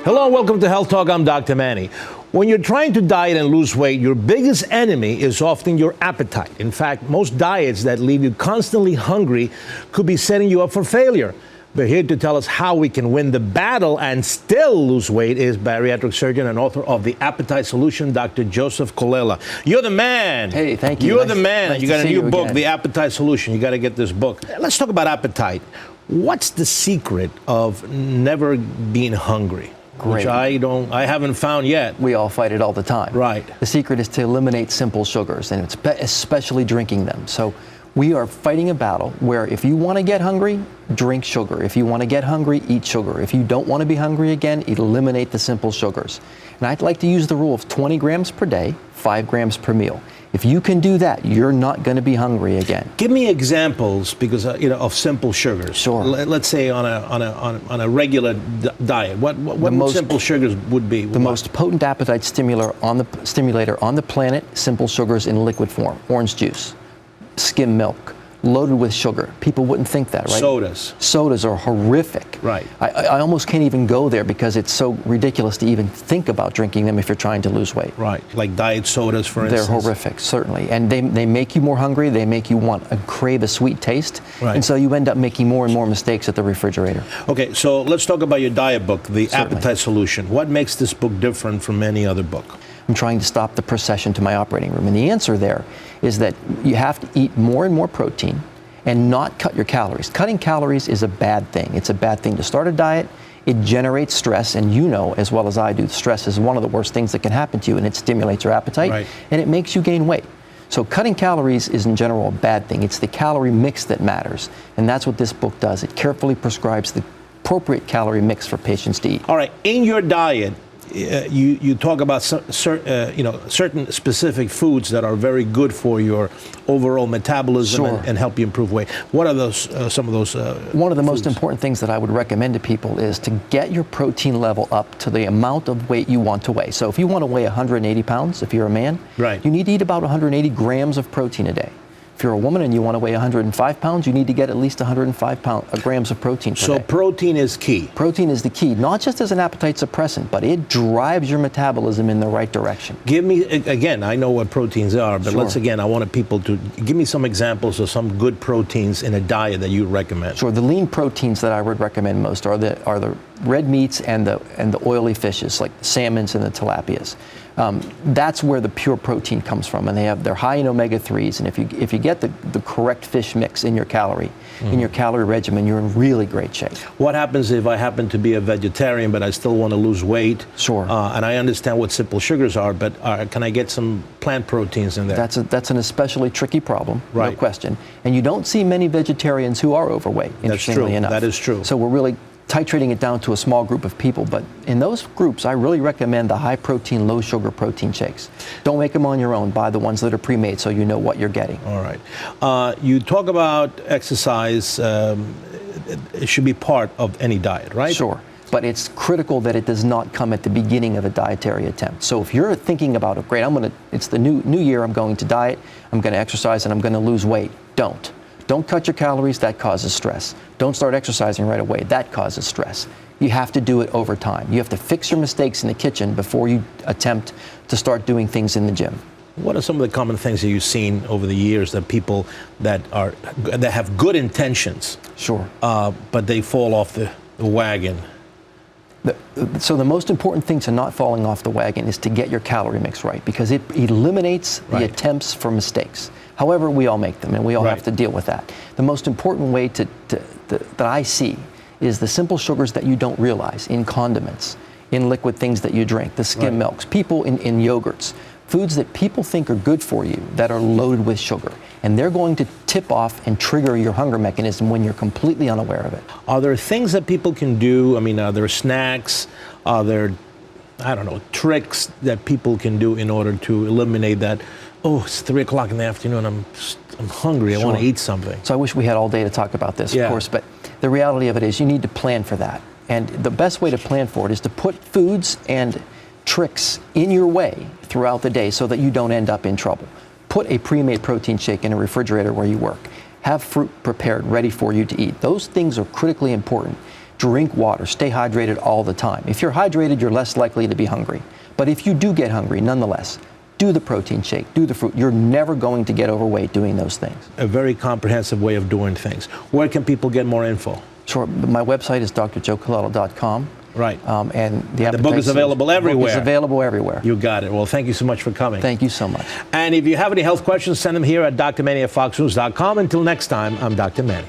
Hello, welcome to Health Talk. I'm Dr. Manny. When you're trying to diet and lose weight, your biggest enemy is often your appetite. In fact, most diets that leave you constantly hungry could be setting you up for failure. But here to tell us how we can win the battle and still lose weight is bariatric surgeon and author of The Appetite Solution, Dr. Joseph Colella. You're the man. Hey, thank you. You're the man. Nice You got a new book, again. The Appetite Solution. You got to get this book. Let's talk about appetite. What's the secret of never being hungry? Great. Which I haven't found yet. We all fight it all the time. Right. The secret is to eliminate simple sugars, and it's especially drinking them. So we are fighting a battle where if you want to get hungry, drink sugar. If you want to get hungry, eat sugar. If you don't want to be hungry again, eliminate the simple sugars. And I'd like to use the rule of 20 grams per day, 5 grams per meal. If you can do that, you're not going to be hungry again. Give me examples, because of simple sugars. Sure. Let's say on a regular diet. What simple sugars would be? The most potent appetite stimulator on the planet, simple sugars in liquid form. Orange juice, skim milk, loaded with sugar. People wouldn't think that, right? Sodas are horrific. Right. I almost can't even go there because it's so ridiculous to even think about drinking them if you're trying to lose weight. Right. Like diet sodas, for instance. They're horrific, certainly. And they make you more hungry. They make you crave a sweet taste. Right. And so you end up making more and more mistakes at the refrigerator. Okay, so let's talk about your diet book, The Certainly. Appetite Solution. What makes this book different from any other book? I'm trying to stop the procession to my operating room. And the answer there is that you have to eat more and more protein and not cut your calories. Cutting calories is a bad thing. It's a bad thing to start a diet. It generates stress, and you know as well as I do, stress is one of the worst things that can happen to you, and it stimulates your appetite, right, and it makes you gain weight. So cutting calories is in general a bad thing. It's the calorie mix that matters, and that's what this book does. It carefully prescribes the appropriate calorie mix for patients to eat. All right, in your diet, you talk about certain specific foods that are very good for your overall metabolism. Sure. and help you improve weight. What are those? Some of those? One of the most foods? important things that I would recommend to people is to get your protein level up to the amount of weight you want to weigh. So if you want to weigh 180 pounds, if you're a man, right, you need to eat about 180 grams of protein a day. If you're a woman and you want to weigh 105 pounds, you need to get at least 105 grams of protein per day. So protein is key. Protein is the key, not just as an appetite suppressant, but it drives your metabolism in the right direction. Give me, again, I know what proteins are, but Sure. I wanted people to give me some examples of some good proteins in a diet that you recommend. Sure, the lean proteins that I would recommend most are the red meats and the oily fishes, like the salmons and the tilapias. That's where the pure protein comes from, and they're high in omega-3s. And if you get the correct fish mix in your calorie regimen, you're in really great shape. What happens if I happen to be a vegetarian, but I still want to lose weight? Sure. And I understand what simple sugars are, but can I get some plant proteins in there? That's an especially tricky problem, right, no question. And you don't see many vegetarians who are overweight, interestingly enough. That is true. So we're really titrating it down to a small group of people, but in those groups, I really recommend the high protein, low sugar protein shakes. Don't make them on your own. Buy the ones that are pre-made so you know what you're getting. All right. You talk about exercise. It should be part of any diet, right? Sure. But it's critical that it does not come at the beginning of a dietary attempt. So if you're thinking about, oh, great, it's the new year, I'm going to diet, I'm going to exercise, and I'm going to lose weight. Don't cut your calories, that causes stress. Don't start exercising right away, that causes stress. You have to do it over time. You have to fix your mistakes in the kitchen before you attempt to start doing things in the gym. What are some of the common things that you've seen over the years that people that have good intentions, Sure, but they fall off the wagon? So the most important thing to not falling off the wagon is to get your calorie mix right, because it eliminates the attempts for mistakes. However, we all make them, and we all have to deal with that. The most important way that I see is the simple sugars that you don't realize in condiments, in liquid things that you drink, the skim milks, people in yogurts, foods that people think are good for you that are loaded with sugar. And they're going to tip off and trigger your hunger mechanism when you're completely unaware of it. Are there things that people can do? I mean, are there snacks? Are there, tricks that people can do in order to eliminate that? Oh, it's 3 o'clock in the afternoon. I'm hungry. I want to eat something. So I wish we had all day to talk about this, of course. But the reality of it is you need to plan for that. And the best way to plan for it is to put foods and tricks in your way throughout the day so that you don't end up in trouble. Put a pre-made protein shake in a refrigerator where you work. Have fruit prepared, ready for you to eat. Those things are critically important. drink water, stay hydrated all the time. If you're hydrated, you're less likely to be hungry. But if you do get hungry, nonetheless, do the protein shake, do the fruit. You're never going to get overweight doing those things. A very comprehensive way of doing things. Where can people get more info? Sure. My website is drjoecolella.com. Right. And the book is available everywhere. The book is available everywhere. You got it. Well, thank you so much for coming. Thank you so much. And if you have any health questions, send them here at drmanny@foxnews.com. Until next time, I'm Dr. Manny.